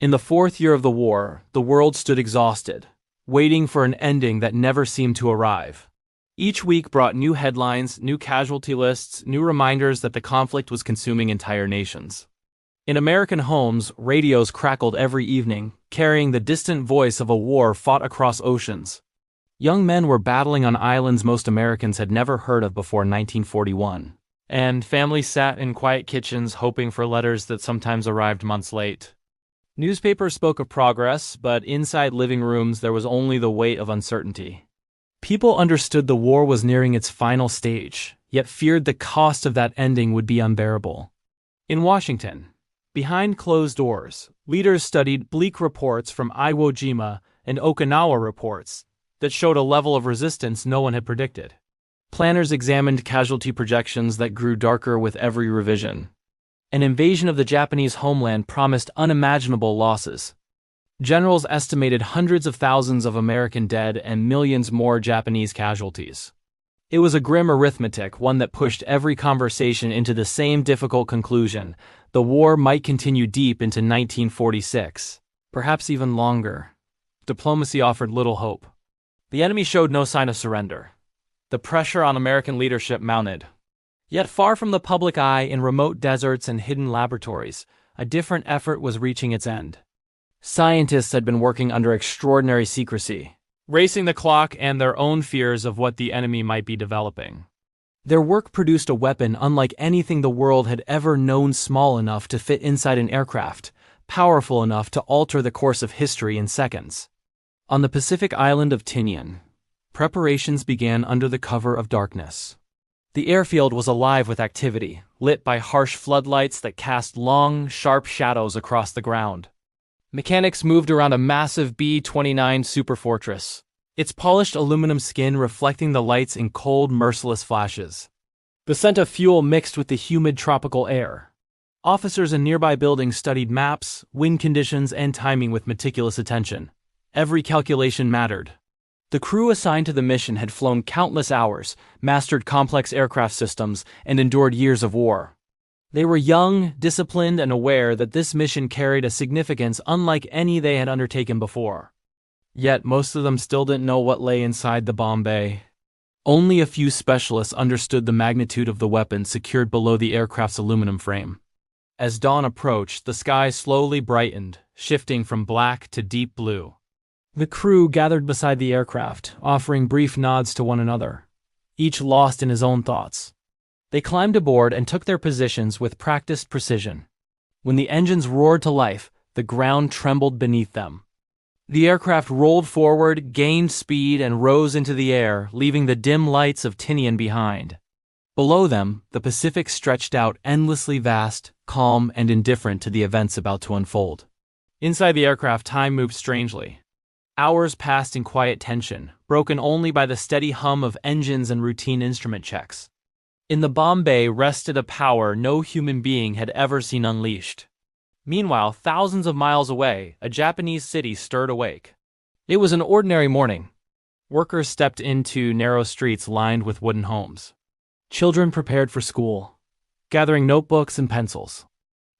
In the fourth year of the war, the world stood exhausted, waiting for an ending that never seemed to arrive. Each week brought new headlines, new casualty lists, new reminders that the conflict was consuming entire nations. In American homes, radios crackled every evening, carrying the distant voice of a war fought across oceans. Young men were battling on islands most Americans had never heard of before 1941. And families sat in quiet kitchens hoping for letters that sometimes arrived months late. Newspapers spoke of progress, but inside living rooms there was only the weight of uncertainty. People understood the war was nearing its final stage, yet feared the cost of that ending would be unbearable. In Washington, behind closed doors, leaders studied bleak reports from Iwo Jima and Okinawa reports that showed a level of resistance no one had predicted. Planners examined casualty projections that grew darker with every revision. An invasion of the Japanese homeland promised unimaginable losses. Generals estimated hundreds of thousands of American dead and millions more Japanese casualties. It was a grim arithmetic, one that pushed every conversation into the same difficult conclusion: the war might continue deep into 1946, perhaps even longer. Diplomacy offered little hope. The enemy showed no sign of surrender. The pressure on American leadership mounted. Yet far from the public eye, in remote deserts and hidden laboratories, a different effort was reaching its end. Scientists had been working under extraordinary secrecy, racing the clock and their own fears of what the enemy might be developing. Their work produced a weapon unlike anything the world had ever known, small enough to fit inside an aircraft, powerful enough to alter the course of history in seconds. On the Pacific island of Tinian, preparations began under the cover of darkness. The airfield was alive with activity, lit by harsh floodlights that cast long, sharp shadows across the ground. Mechanics moved around a massive B-29 superfortress, its polished aluminum skin reflecting the lights in cold, merciless flashes. The scent of fuel mixed with the humid tropical air. Officers in nearby buildings studied maps, wind conditions, and timing with meticulous attention. Every calculation mattered. The crew assigned to the mission had flown countless hours, mastered complex aircraft systems, and endured years of war. They were young, disciplined, and aware that this mission carried a significance unlike any they had undertaken before. Yet most of them still didn't know what lay inside the bomb bay. Only a few specialists understood the magnitude of the weapon secured below the aircraft's aluminum frame. As dawn approached, the sky slowly brightened, shifting from black to deep blue. The crew gathered beside the aircraft, offering brief nods to one another, each lost in his own thoughts. They climbed aboard and took their positions with practiced precision. When the engines roared to life, the ground trembled beneath them. The aircraft rolled forward, gained speed, and rose into the air, leaving the dim lights of Tinian behind. Below them, the Pacific stretched out endlessly vast, calm, and indifferent to the events about to unfold. Inside the aircraft, time moved strangely. Hours passed in quiet tension, broken only by the steady hum of engines and routine instrument checks. In the bomb bay rested a power no human being had ever seen unleashed. Meanwhile, thousands of miles away, a Japanese city stirred awake. It was an ordinary morning. Workers stepped into narrow streets lined with wooden homes. Children prepared for school, gathering notebooks and pencils.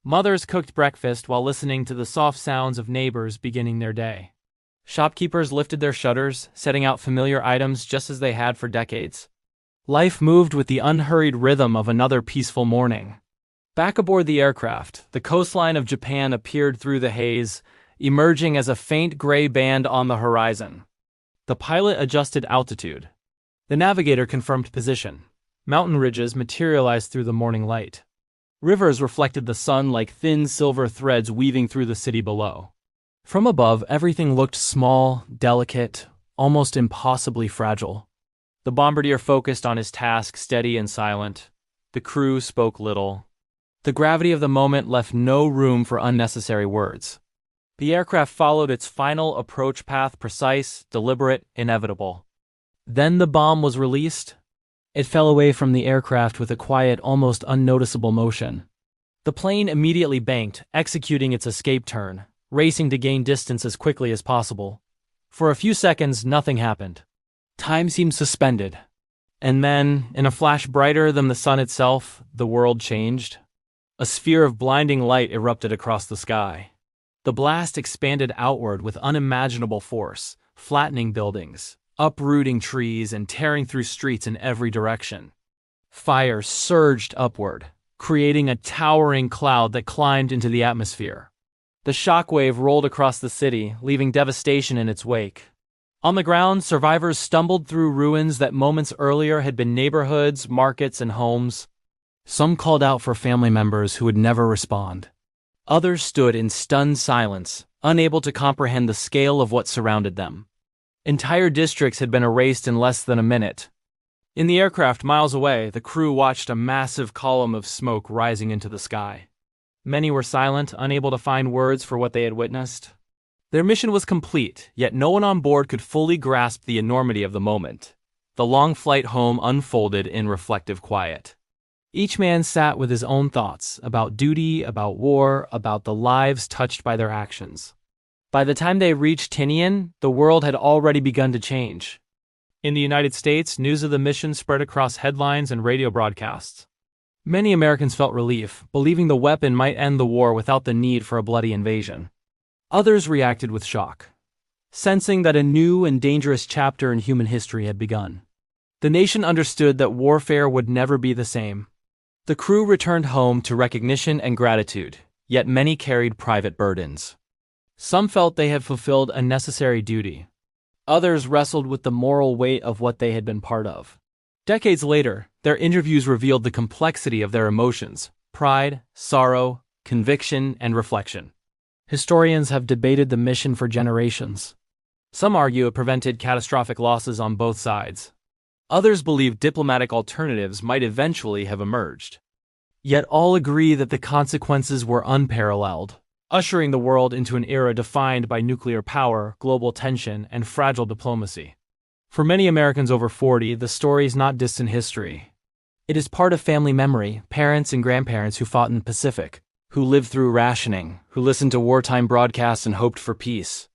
Mothers cooked breakfast while listening to the soft sounds of neighbors beginning their day. Shopkeepers lifted their shutters, setting out familiar items just as they had for decades. Life moved with the unhurried rhythm of another peaceful morning. Back aboard the aircraft, the coastline of Japan appeared through the haze, emerging as a faint gray band on the horizon. The pilot adjusted altitude. The navigator confirmed position. Mountain ridges materialized through the morning light. Rivers reflected the sun like thin silver threads weaving through the city below. From above, everything looked small, delicate, almost impossibly fragile. The bombardier focused on his task, steady and silent. The crew spoke little. The gravity of the moment left no room for unnecessary words. The aircraft followed its final approach path, precise, deliberate, inevitable. Then the bomb was released. It fell away from the aircraft with a quiet, almost unnoticeable motion. The plane immediately banked, executing its escape turn, racing to gain distance as quickly as possible. For a few seconds, nothing happened. Time seemed suspended. And then, in a flash brighter than the sun itself, the world changed. A sphere of blinding light erupted across the sky. The blast expanded outward with unimaginable force, flattening buildings, uprooting trees, and tearing through streets in every direction. Fire surged upward, creating a towering cloud that climbed into the atmosphere. The shockwave rolled across the city, leaving devastation in its wake. On the ground, survivors stumbled through ruins that moments earlier had been neighborhoods, markets, and homes. Some called out for family members who would never respond. Others stood in stunned silence, unable to comprehend the scale of what surrounded them. Entire districts had been erased in less than a minute. In the aircraft miles away, the crew watched a massive column of smoke rising into the sky. Many were silent, unable to find words for what they had witnessed. Their mission was complete, yet no one on board could fully grasp the enormity of the moment. The long flight home unfolded in reflective quiet. Each man sat with his own thoughts about duty, about war, about the lives touched by their actions. By the time they reached Tinian, the world had already begun to change. In the United States, news of the mission spread across headlines and radio broadcasts. Many Americans felt relief, believing the weapon might end the war without the need for a bloody invasion. Others reacted with shock, sensing that a new and dangerous chapter in human history had begun. The nation understood that warfare would never be the same. The crew returned home to recognition and gratitude, yet many carried private burdens. Some felt they had fulfilled a necessary duty. Others wrestled with the moral weight of what they had been part of. Decades later, their interviews revealed the complexity of their emotions: pride, sorrow, conviction, and reflection. Historians have debated the mission for generations. Some argue it prevented catastrophic losses on both sides. Others believe diplomatic alternatives might eventually have emerged. Yet all agree that the consequences were unparalleled, ushering the world into an era defined by nuclear power, global tension, and fragile diplomacy. For many Americans over 40, the story is not distant history. It is part of family memory: parents and grandparents who fought in the Pacific, who lived through rationing, who listened to wartime broadcasts and hoped for peace.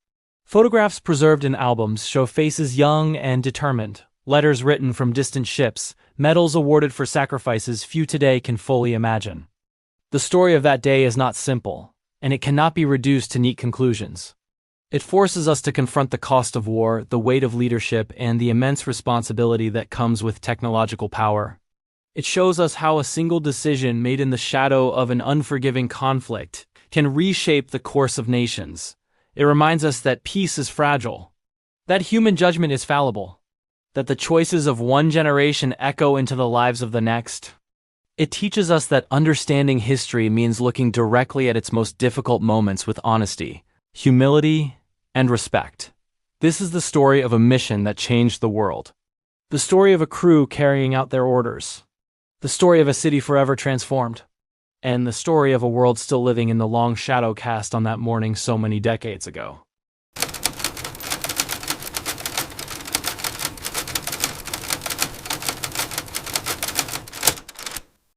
Photographs preserved in albums show faces young and determined, letters written from distant ships, medals awarded for sacrifices few today can fully imagine. The story of that day is not simple, and it cannot be reduced to neat conclusions. It forces us to confront the cost of war, the weight of leadership, and the immense responsibility that comes with technological power. It shows us how a single decision made in the shadow of an unforgiving conflict can reshape the course of nations. It reminds us that peace is fragile, that human judgment is fallible, that the choices of one generation echo into the lives of the next. It teaches us that understanding history means looking directly at its most difficult moments with honesty, humility, and respect. This is the story of a mission that changed the world. The story of a crew carrying out their orders. The story of a city forever transformed. And the story of a world still living in the long shadow cast on that morning so many decades ago.